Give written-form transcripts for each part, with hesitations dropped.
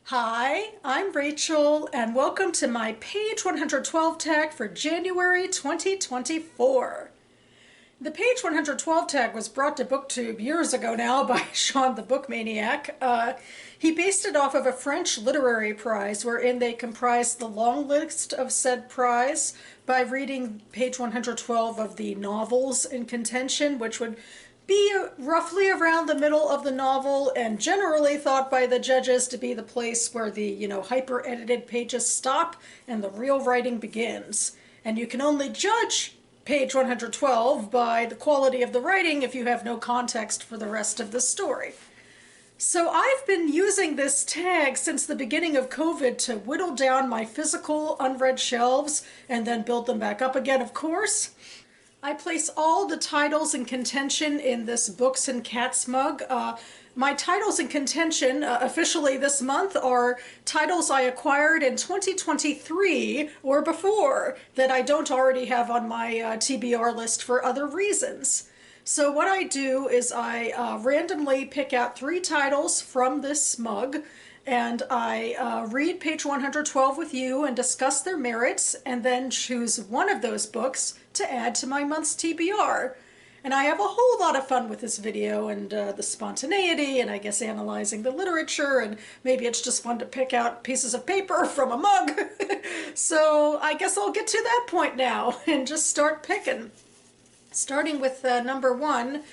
Hi, I'm Rachel, and welcome to my page 112 tag for January 2024. The page 112 tag was brought to BookTube years ago now by Sean the Book Maniac. He based it off of a French literary prize wherein they comprised the long list of said prize by reading page 112 of the novels in contention, which would be roughly around the middle of the novel and generally thought by the judges to be the place where the, hyper-edited pages stop and the real writing begins. And you can only judge page 112 by the quality of the writing if you have no context for the rest of the story. So I've been using this tag since the beginning of COVID to whittle down my physical unread shelves and then build them back up again, of course. I place all the titles in contention in this Books and Cats mug. My titles in contention officially this month are titles I acquired in 2023 or before that I don't already have on my TBR list for other reasons. So what I do is I randomly pick out 3 titles from this mug, and I read page 112 with you and discuss their merits, and then choose one of those books to add to my month's TBR. And I have a whole lot of fun with this video and the spontaneity, and I guess analyzing the literature, and maybe it's just fun to pick out pieces of paper from a mug. So I guess I'll get to that point now and just start picking. Starting with number 1.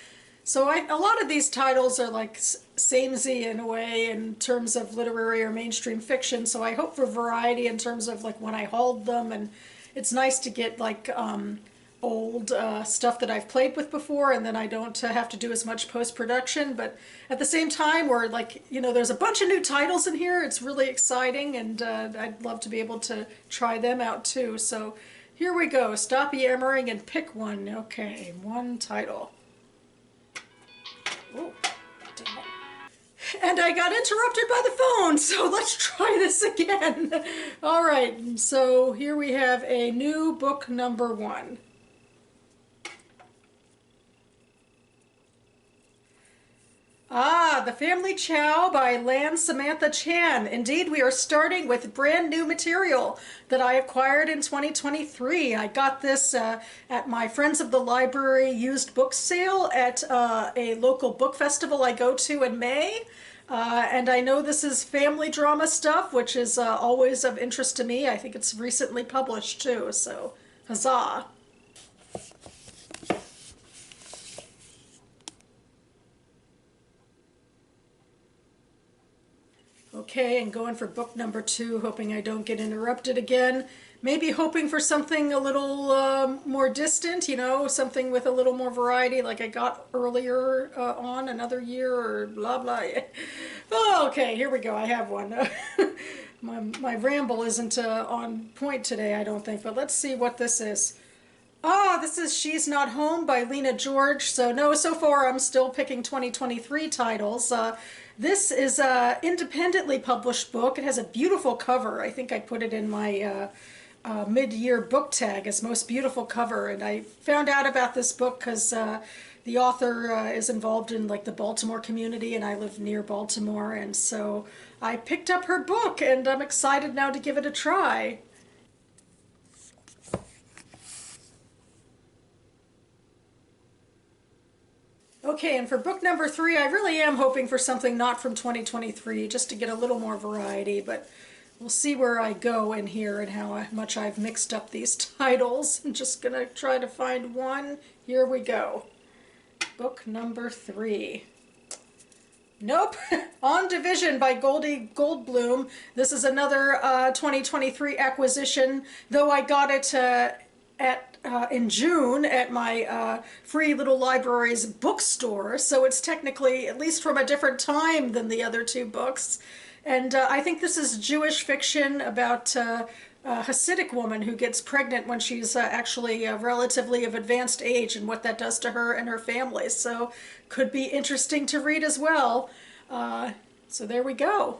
So a lot of these titles are like samey in a way in terms of literary or mainstream fiction, so I hope for variety in terms of like when I hauled them, and it's nice to get like old stuff that I've played with before, and then I don't have to do as much post-production, but at the same time we're like, there's a bunch of new titles in here. It's really exciting, and I'd love to be able to try them out too. So here we go. Stop yammering and pick one. Okay, one title. Oh, damn it. And I got interrupted by the phone, so let's try this again. All right, so here we have a new book number 1. The Family Chow by Lan Samantha Chan. Indeed, we are starting with brand new material that I acquired in 2023. I got this at my Friends of the Library used book sale at a local book festival I go to in May. And I know this is family drama stuff, which is always of interest to me. I think it's recently published too, so huzzah. Okay, and going for book number 2, hoping I don't get interrupted again. Maybe hoping for something a little more distant, something with a little more variety like I got earlier on another year or blah blah. Oh, okay, here we go. I have one. my ramble isn't on point today, I don't think, but let's see what this is. This is She's Not Home by Lena George. So no, so far I'm still picking 2023 titles. This is an independently published book. It has a beautiful cover. I think I put it in my mid-year book tag as most beautiful cover. And I found out about this book because the author is involved in like the Baltimore community, and I live near Baltimore. And so I picked up her book, and I'm excited now to give it a try. Okay, and for book number 3, I really am hoping for something not from 2023, just to get a little more variety, but we'll see where I go in here and how much I've mixed up these titles. I'm just going to try to find one. Here we go. Book number 3. Nope. On Division by Goldie Goldblum. This is another 2023 acquisition, though I got it in June at my Free Little Libraries bookstore, so it's technically at least from a different time than the other 2 books. And I think this is Jewish fiction about a Hasidic woman who gets pregnant when she's actually relatively of advanced age, and what that does to her and her family. So could be interesting to read as well. So there we go.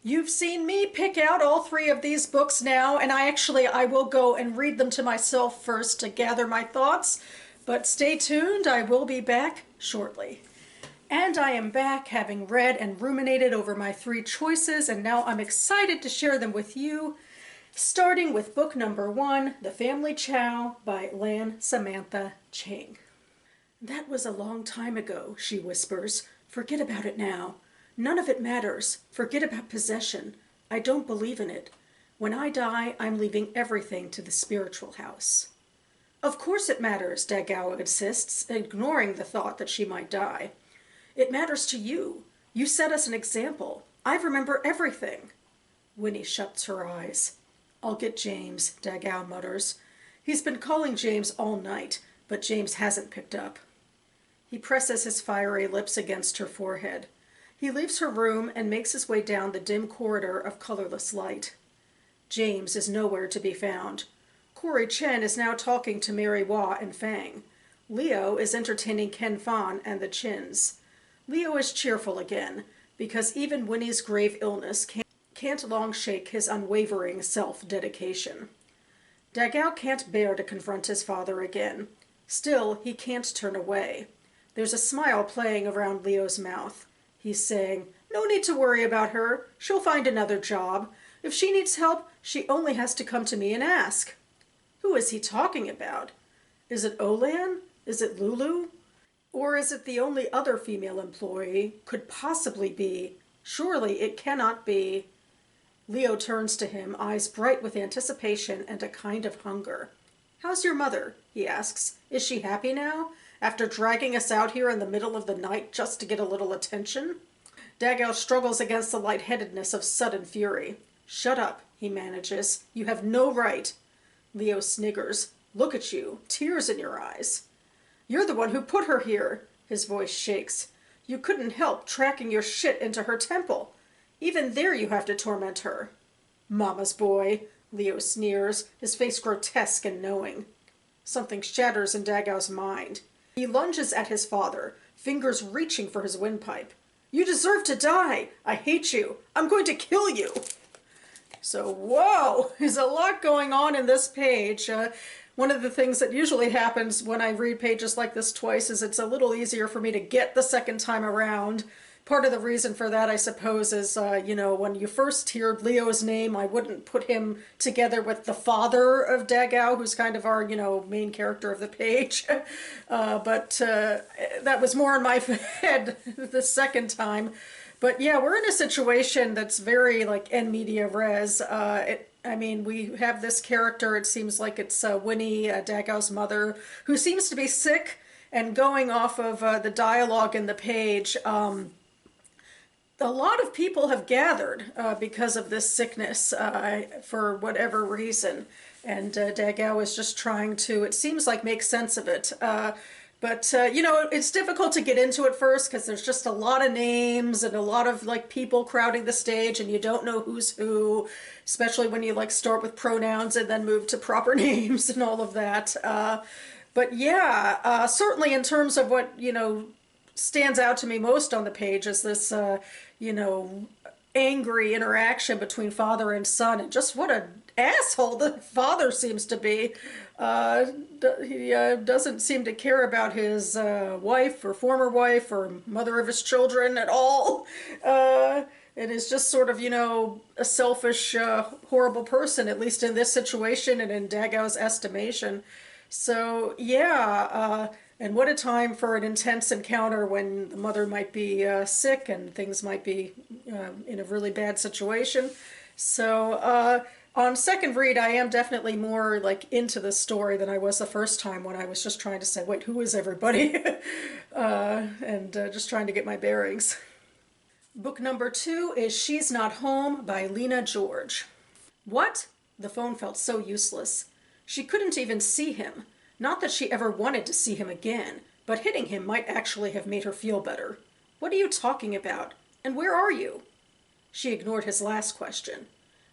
You've seen me pick out all three of these books now, and I will go and read them to myself first to gather my thoughts. But stay tuned, I will be back shortly. And I am back, having read and ruminated over my three choices, and now I'm excited to share them with you, starting with book number 1, The Family Chow by Lan Samantha Ching. "That was a long time ago," she whispers. "Forget about it now. None of it matters. Forget about possession. I don't believe in it. When I die, I'm leaving everything to the spiritual house." "Of course it matters," Dagao insists, ignoring the thought that she might die. "It matters to you. You set us an example. I remember everything." Winnie shuts her eyes. "I'll get James," Dagao mutters. He's been calling James all night, but James hasn't picked up. He presses his fiery lips against her forehead. He leaves her room and makes his way down the dim corridor of colorless light. James is nowhere to be found. Corey Chen is now talking to Mary Wah and Fang. Leo is entertaining Ken Fan and the Chins. Leo is cheerful again, because even Winnie's grave illness can't long shake his unwavering self-dedication. Dagao can't bear to confront his father again. Still, he can't turn away. There's a smile playing around Leo's mouth. He's saying, "No need to worry about her. She'll find another job. If she needs help, she only has to come to me and ask." Who is he talking about? Is it Olan? Is it Lulu? Or is it the only other female employee could possibly be? Surely it cannot be. Leo turns to him, eyes bright with anticipation and a kind of hunger. "How's your mother?" he asks. "Is she happy now, after dragging us out here in the middle of the night just to get a little attention?" Dagao struggles against the lightheadedness of sudden fury. "Shut up," he manages. "You have no right." Leo sniggers. "Look at you, tears in your eyes." "You're the one who put her here." His voice shakes. "You couldn't help tracking your shit into her temple. Even there you have to torment her." "Mama's boy," Leo sneers, his face grotesque and knowing. Something shatters in Dagao's mind. He lunges at his father, fingers reaching for his windpipe. "You deserve to die! I hate you! I'm going to kill you!" So, whoa! There's a lot going on in this page. One of the things that usually happens when I read pages like this twice is it's a little easier for me to get the second time around. Part of the reason for that, I suppose, is, when you first heard Leo's name, I wouldn't put him together with the father of Dagao, who's kind of our, main character of the page. But that was more in my head the second time. But yeah, we're in a situation that's very like en media res. We have this character, it seems like it's Winnie, Dagao's mother, who seems to be sick, and going off of the dialogue in the page, a lot of people have gathered because of this sickness for whatever reason. And Dagao is just trying to, it seems like, make sense of it. But it's difficult to get into at first because there's just a lot of names and a lot of people crowding the stage, and you don't know who's who, especially when you start with pronouns and then move to proper names and all of that. But yeah, certainly in terms of what, stands out to me most on the page is this, angry interaction between father and son, and just what an asshole the father seems to be. He doesn't seem to care about his wife or former wife or mother of his children at all. And is just sort of, a selfish, horrible person, at least in this situation and in Dagao's estimation. So, yeah, and what a time for an intense encounter when the mother might be sick and things might be in a really bad situation. So, on second read, I am definitely more into the story than I was the first time when I was just trying to say, wait, who is everybody? And just trying to get my bearings. Book number 2 is She's Not Home by Lena George. What? The phone felt so useless. She couldn't even see him. Not that she ever wanted to see him again, but hitting him might actually have made her feel better. What are you talking about? And where are you? She ignored his last question.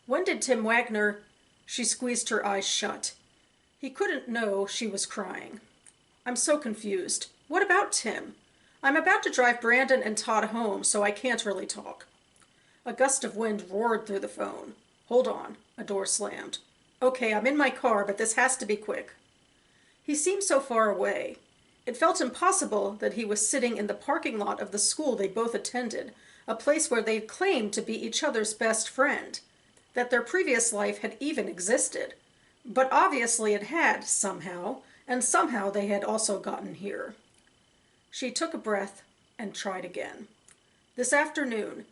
When did Tim Wagner... She squeezed her eyes shut. He couldn't know she was crying. I'm so confused. What about Tim? I'm about to drive Brandon and Todd home, so I can't really talk. A gust of wind roared through the phone. "Hold on." A door slammed. "Okay, I'm in my car, but this has to be quick." He seemed so far away. It felt impossible that he was sitting in the parking lot of the school they both attended, a place where they'd claimed to be each other's best friend, that their previous life had even existed. But obviously it had, somehow, and somehow they had also gotten here. She took a breath and tried again. This afternoon,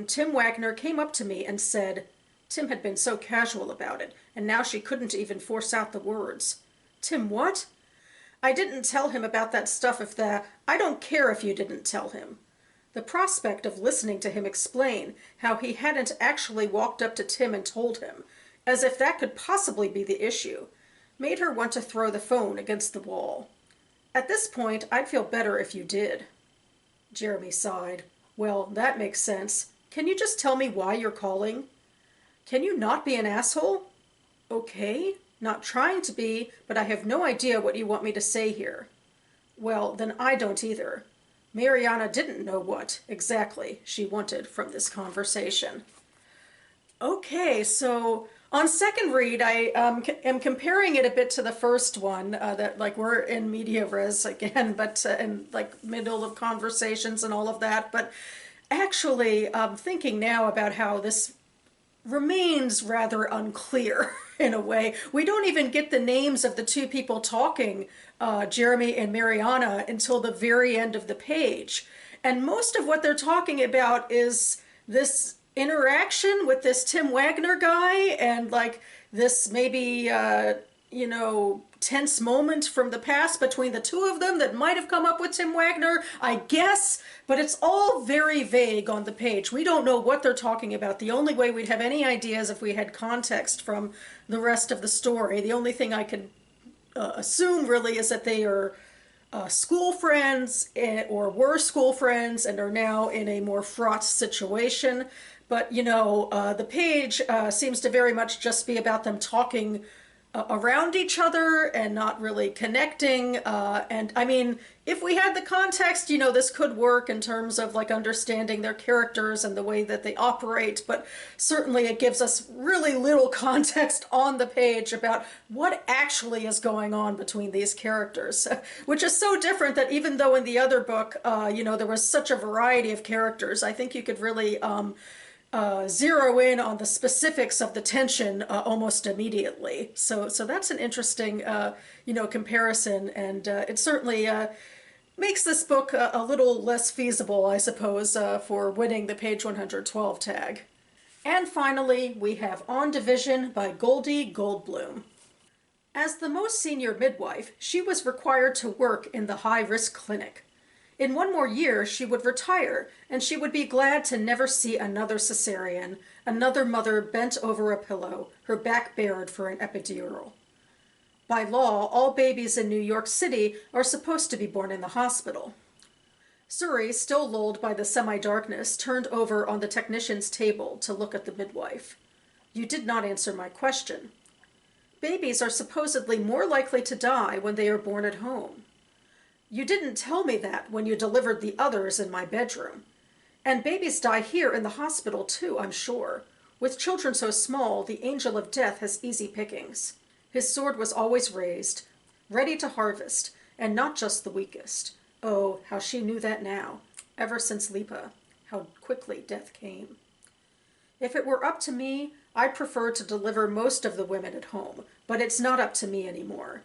Tim Wagner came up to me and said," Tim had been so casual about it, and now she couldn't even force out the words. "Tim what?" "I didn't tell him about that stuff I don't care if you didn't tell him." The prospect of listening to him explain how he hadn't actually walked up to Tim and told him, as if that could possibly be the issue, made her want to throw the phone against the wall. "At this point, I'd feel better if you did." Jeremy sighed. "Well, that makes sense. Can you just tell me why you're calling?" "Can you not be an asshole?" "Okay. Not trying to be, but I have no idea what you want me to say here." "Well, then I don't either." Mariana didn't know what, exactly, she wanted from this conversation. Okay, so on second read, I am comparing it a bit to the first one, that like we're in media res again, but in like middle of conversations and all of that. But actually, thinking now about how this remains rather unclear in a way. We don't even get the names of the two people talking, Jeremy and Mariana, until the very end of the page. And most of what they're talking about is this interaction with this Tim Wagner guy and like this maybe, tense moment from the past between the two of them that might have come up with Tim Wagner, I guess, but it's all very vague on the page. We don't know what they're talking about. The only way we'd have any idea is if we had context from the rest of the story. The only thing I can assume really is that they are school friends or were school friends and are now in a more fraught situation. But, the page seems to very much just be about them talking around each other and not really connecting. And I mean, if we had the context, this could work in terms of like understanding their characters and the way that they operate, but certainly it gives us really little context on the page about what actually is going on between these characters, which is so different that even though in the other book, there was such a variety of characters, I think you could really zero in on the specifics of the tension almost immediately. So that's an interesting, comparison, and it certainly makes this book a little less feasible, I suppose, for winning the page 112 tag. And finally, we have On Division by Goldie Goldblum. As the most senior midwife, she was required to work in the high-risk clinic. In one more year, she would retire, and she would be glad to never see another cesarean, another mother bent over a pillow, her back bared for an epidural. By law, all babies in New York City are supposed to be born in the hospital. Suri, still lulled by the semi-darkness, turned over on the technician's table to look at the midwife. "You did not answer my question." "Babies are supposedly more likely to die when they are born at home." "You didn't tell me that when you delivered the others in my bedroom. And babies die here in the hospital too, I'm sure. With children so small, the angel of death has easy pickings." His sword was always raised, ready to harvest, and not just the weakest. Oh, how she knew that now, ever since Lipa, how quickly death came. "If it were up to me, I'd prefer to deliver most of the women at home, but it's not up to me anymore.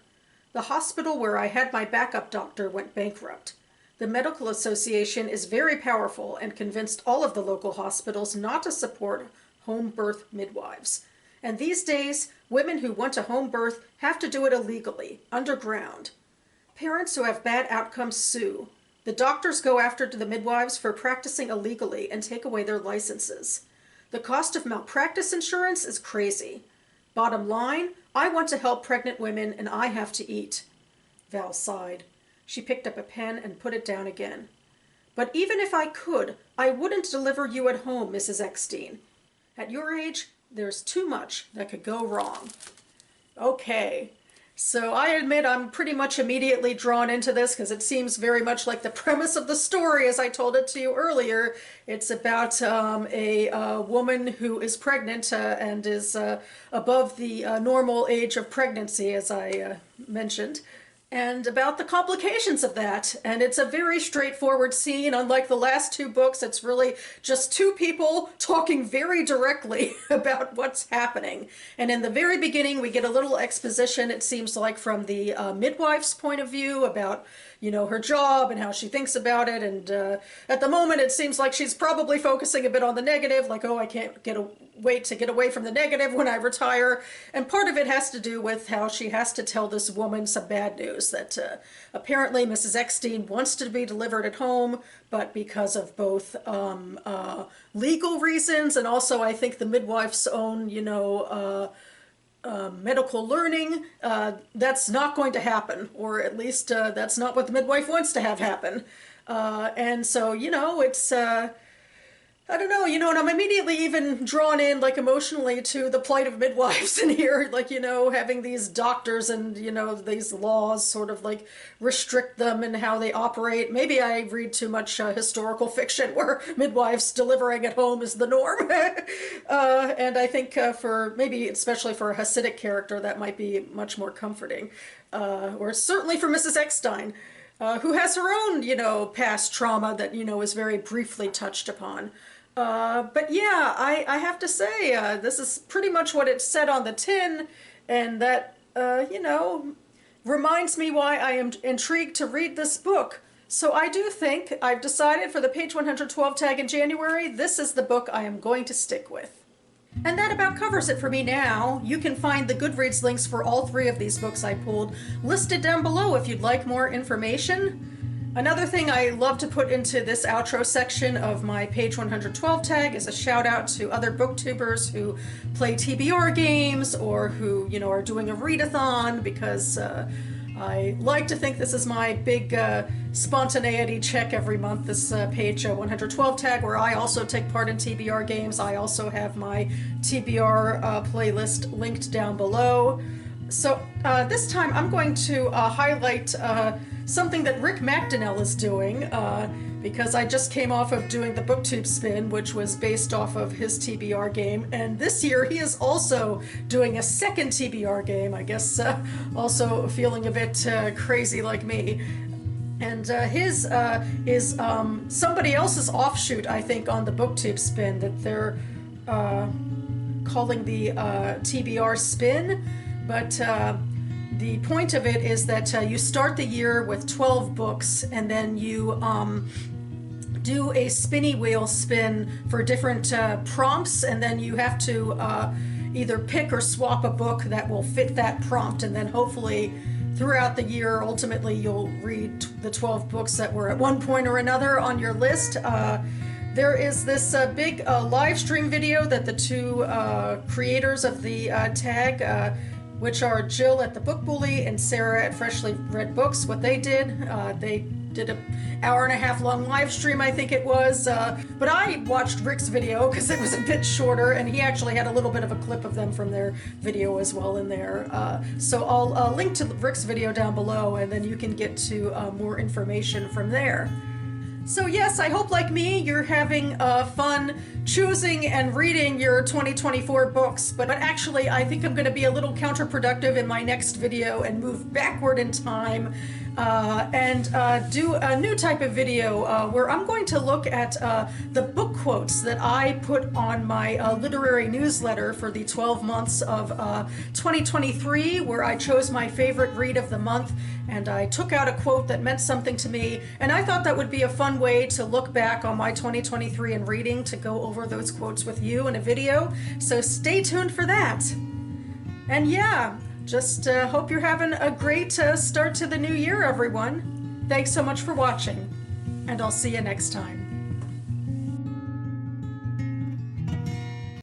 The hospital where I had my backup doctor went bankrupt. The Medical Association is very powerful and convinced all of the local hospitals not to support home birth midwives. And these days, women who want a home birth have to do it illegally, underground. Parents who have bad outcomes sue. The doctors go after the midwives for practicing illegally and take away their licenses. The cost of malpractice insurance is crazy. Bottom line, I want to help pregnant women and I have to eat." Val sighed. She picked up a pen and put it down again. "But even if I could, I wouldn't deliver you at home, Mrs. Eckstein. At your age, there's too much that could go wrong." Okay, So I admit I'm pretty much immediately drawn into this because it seems very much like the premise of the story as I told it to you earlier. It's about a woman who is pregnant and is above the normal age of pregnancy, as I mentioned, and about the complications of that. And it's a very straightforward scene. Unlike the last two books, it's really just two people talking very directly about what's happening. And in the very beginning, we get a little exposition, it seems like, from the midwife's point of view about, you know, her job and how she thinks about it. And at the moment, it seems like she's probably focusing a bit on the negative, like, oh, I can't wait to get away from the negative when I retire. And part of it has to do with how she has to tell this woman some bad news, that apparently Mrs. Eckstein wants to be delivered at home, but because of both legal reasons and also I think the midwife's own, you know, medical learning, that's not going to happen, or at least that's not what the midwife wants to have happen. And so, you know, it's I don't know, you know, and I'm immediately even drawn in, like, emotionally to the plight of midwives in here, like, you know, having these doctors and, you know, these laws sort of, like, restrict them and how they operate. Maybe I read too much historical fiction where midwives delivering at home is the norm. And I think for, maybe especially for a Hasidic character, that might be much more comforting. Or certainly for Mrs. Eckstein, who has her own, you know, past trauma that, you know, is very briefly touched upon. But yeah, I have to say, this is pretty much what it said on the tin, and that, you know, reminds me why I am intrigued to read this book. So I do think I've decided for the page 112 tag in January, this is the book I am going to stick with. And that about covers it for me now. You can find the Goodreads links for all three of these books I pulled listed down below if you'd like more information. Another thing I love to put into this outro section of my page 112 tag is a shout out to other booktubers who play TBR games or who, you know, are doing a readathon, because I like to think this is my big spontaneity check every month, this page 112 tag, where I also take part in TBR games. I also have my TBR playlist linked down below. So this time I'm going to highlight something that Rick McDonnell is doing, because I just came off of doing the BookTube spin, which was based off of his TBR game, and this year he is also doing a second TBR game, I guess also feeling a bit crazy like me. And his is somebody else's offshoot, I think, on the BookTube spin that they're calling the TBR spin, but the point of it is that you start the year with 12 books, and then you do a spinny wheel spin for different prompts, and then you have to either pick or swap a book that will fit that prompt, and then hopefully throughout the year, ultimately, you'll read the 12 books that were at one point or another on your list. There is this big live stream video that the two creators of the tag, which are Jill at the Book Bully and Sarah at Freshly Read Books, what they did an hour-and-a-half long live stream, I think it was, but I watched Rick's video because it was a bit shorter, and he actually had a little bit of a clip of them from their video as well in there. So I'll link to Rick's video down below, and then you can get to more information from there. So yes, I hope like me you're having fun choosing and reading your 2024 books, but actually I think I'm going to be a little counterproductive in my next video and move backward in time and do a new type of video where I'm going to look at the book quotes that I put on my literary newsletter for the 12 months of 2023, where I chose my favorite read of the month, and I took out a quote that meant something to me, and I thought that would be a fun way to look back on my 2023 in reading, to go over those quotes with you in a video. So stay tuned for that. And yeah, just hope you're having a great start to the new year, everyone. Thanks so much for watching, and I'll see you next time.